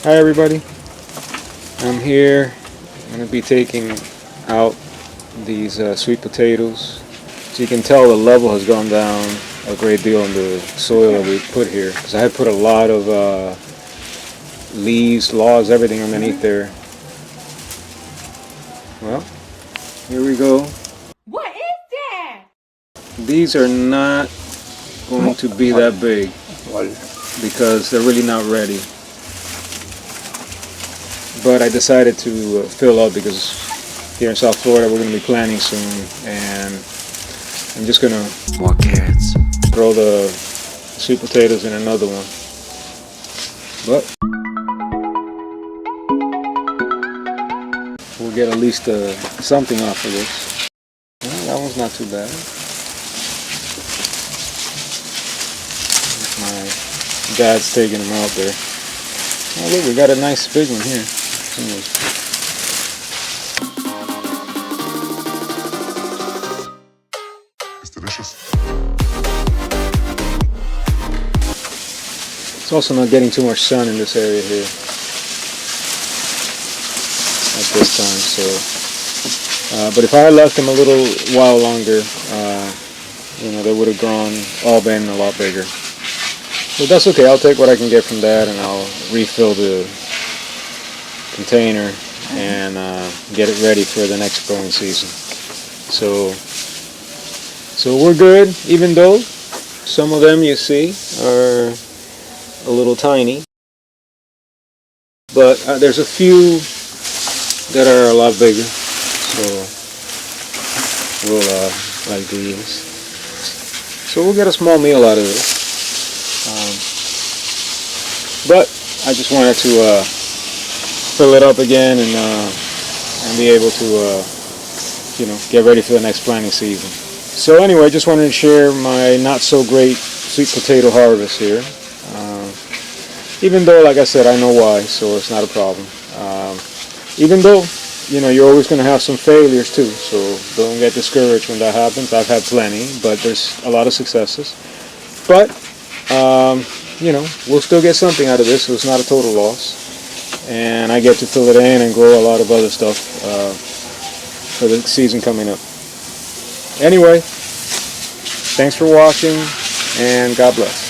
Hi everybody, I'm here. I'm going to be taking out these sweet potatoes. So you can tell the level has gone down a great deal in the soil that we put here, because I had put a lot of leaves, logs, everything underneath there. Well, here we go. What is that? These are not going to be that big because they're really not ready. But I decided to fill up because here in South Florida we're going to be planting soon, and I'm just going to More carrots. throw the sweet potatoes in another one. But we'll get at least something off of this. Well, that one's not too bad. My dad's taking them out there. Oh look, we got a nice big one here. It's delicious. It's also not getting too much sun in this area here at this time, so but if I had left them a little while longer, they would have grown all been a lot bigger. But that's okay. I'll take what I can get from that, and I'll refill the container and get it ready for the next growing season. So we're good, even though some of them you see are a little tiny, but there's a few that are a lot bigger, so we'll like these. So we'll get a small meal out of this. But I just wanted to fill it up again and be able to get ready for the next planting season. So anyway, just wanted to share my not so great sweet potato harvest here. Even though, like I said, I know why, so it's not a problem. Even though, you're always going to have some failures too, so don't get discouraged when that happens. I've had plenty, but there's a lot of successes. But, we'll still get something out of this, so it's not a total loss. And I get to fill it in and grow a lot of other stuff for the season coming up. Anyway, thanks for watching, and God bless.